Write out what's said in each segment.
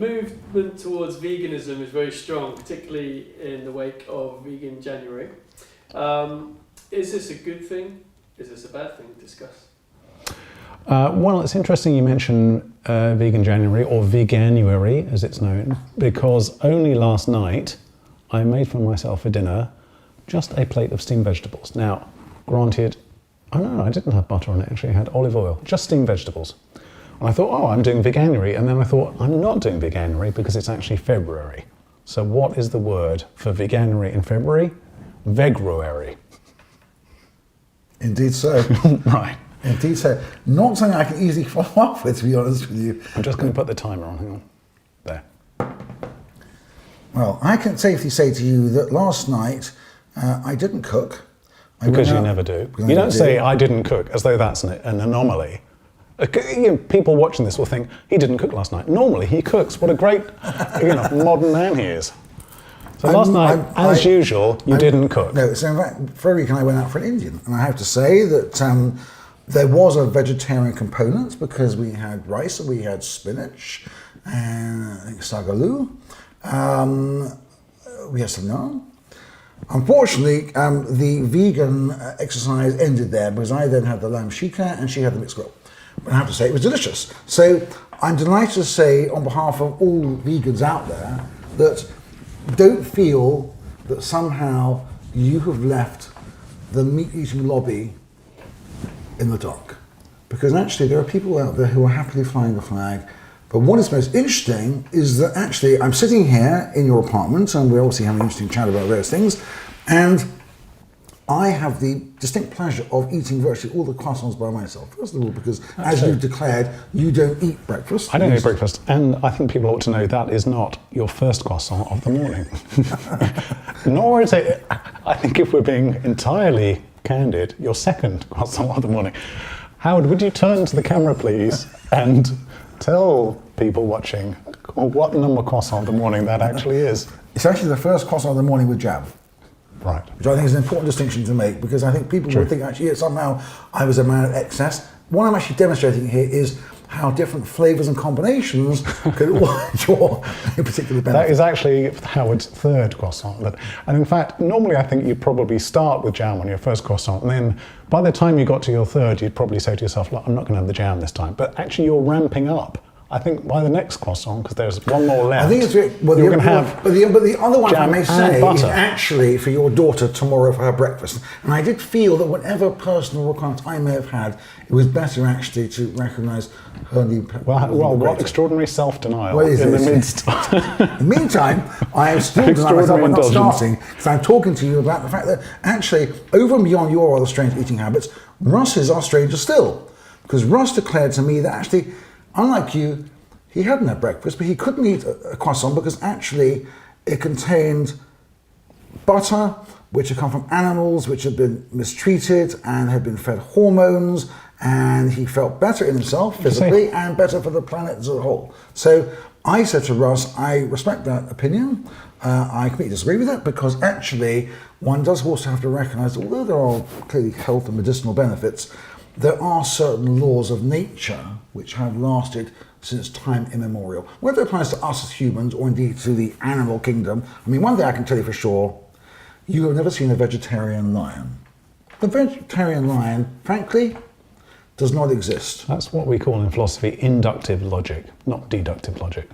movement towards veganism is very strong, particularly in the wake of Vegan January. Is this a good thing? Is this a bad thing? Discuss. Well, it's interesting you mention Vegan January, or Veganuary as it's known, because only last night I made for myself for dinner just a plate of steamed vegetables. Now, granted, I didn't have butter on it, actually I had olive oil, just steamed vegetables. And I thought, oh, I'm doing Veganuary, and then I thought, I'm not doing Veganuary because it's actually February. So what is the word for Veganuary in February? Vegruary. Indeed so. Right. Indeed so. Not something I can easily follow up with, to be honest with you. I'm just going to put the timer on, hang on. There. Well, I can safely say to you that last night I didn't cook. Because you never do. You don't say, I didn't cook, as though that's an anomaly. People watching this will think, he didn't cook last night. Normally he cooks. What a great modern man he is. So last night, as usual, you didn't cook. No, so in fact, for a week I went out for an Indian. And I have to say that there was a vegetarian component because we had rice and we had spinach and I think sagaloo. We had some naan. Unfortunately, the vegan exercise ended there because I then had the lamb shika and she had the mixed grill. But I have to say it was delicious. So I'm delighted to say on behalf of all vegans out there that don't feel that somehow you have left the meat-eating lobby in the dark. Because actually there are people out there who are happily flying the flag. But what is most interesting is that actually I'm sitting here in your apartment and we're obviously having an interesting chat about various things, and I have the distinct pleasure of eating virtually all the croissants by myself. First of all, because as you've declared, you don't eat breakfast. I don't eat breakfast, and I think people ought to know that is not your first croissant of the morning. Nor is it, I think if we're being entirely candid, your second croissant of the morning. Howard, would you turn to the camera, please, and tell people watching what number croissant of the morning that actually is? It's actually the first croissant of the morning with jam. Right. Which I think is an important distinction to make, because I think people would think actually somehow I was a man of excess. What I'm actually demonstrating here is how different flavours and combinations could draw a particular benefit. That is actually Howard's third croissant. And in fact, normally I think you'd probably start with jam on your first croissant, and then by the time you got to your third, you'd probably say to yourself, look, I'm not going to have the jam this time. But actually you're ramping up. I think by the next croissant, because there's one more left, I think it's you're going to have but the other one, I may say, butter. is actually for your daughter tomorrow for her breakfast. And I did feel that whatever personal requirements I may have had, it was better actually to recognise her new pet. Well, what extraordinary self-denial in the midst. In the meantime, I am still denying myself by not starting, because I'm talking to you about the fact that actually, over and beyond your other strange eating habits, Russ's are stranger still. Because Russ declared to me that actually, unlike you, he hadn't had breakfast, but he couldn't eat a croissant because actually it contained butter, which had come from animals which had been mistreated and had been fed hormones, and he felt better in himself physically and better for the planet as a whole. So I said to Russ, I respect that opinion. I completely disagree with it, because actually one does also have to recognise, although there are clearly health and medicinal benefits, there are certain laws of nature which have lasted since time immemorial. Whether it applies to us as humans or indeed to the animal kingdom, I mean, one thing I can tell you for sure, you have never seen a vegetarian lion. The vegetarian lion, frankly, does not exist. That's what we call in philosophy inductive logic, not deductive logic.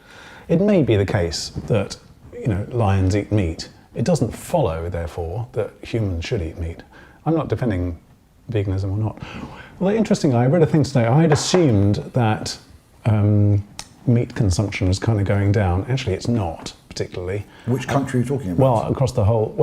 It may be the case that, lions eat meat. It doesn't follow, therefore, that humans should eat meat. I'm not defending veganism or not. Well, interestingly, I read a thing today. I had assumed that meat consumption was kind of going down. Actually, it's not particularly. Which country are you talking about? Well, across the whole,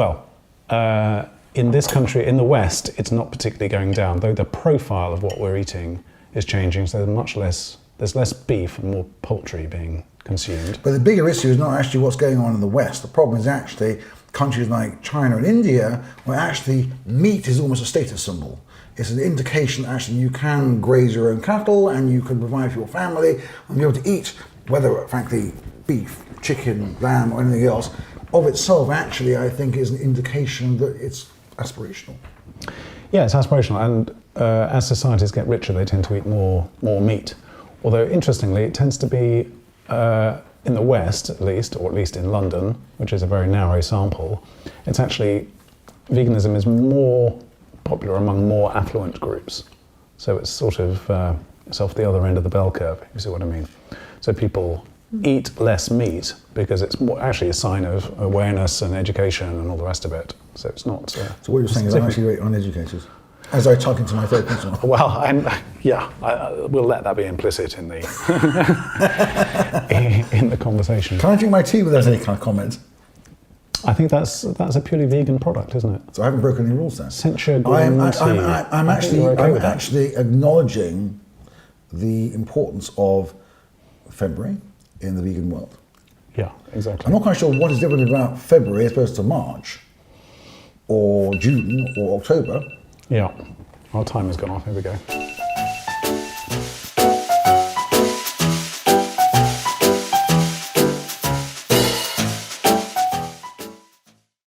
in this country, in the West, it's not particularly going down, though the profile of what we're eating is changing, so there's less beef and more poultry being consumed. But the bigger issue is not actually what's going on in the West. The problem is actually countries like China and India, where actually meat is almost a status symbol. It's an indication that actually you can graze your own cattle and you can provide for your family and be able to eat, whether frankly beef, chicken, lamb or anything else, of itself actually I think is an indication that it's aspirational. Yeah, it's aspirational, and as societies get richer they tend to eat more meat. Although interestingly it tends to be in the West, at least, or at least in London, which is a very narrow sample, it's actually, veganism is more popular among more affluent groups. So it's sort of, it's off the other end of the bell curve, if you see what I mean. So people eat less meat because it's more actually a sign of awareness and education and all the rest of it. So it's not... so what you're saying is I'm actually very uneducated. As I talk into my third person. Well, we'll let that be implicit in the in the conversation. Can I drink my tea without any kind of comment? I think that's a purely vegan product, isn't it? So I haven't broken any rules then. Censure I'm tea. actually acknowledging the importance of February in the vegan world. Yeah, exactly. I'm not quite sure what is different about February as opposed to March or June or October. Yeah, our time has gone off. Here we go.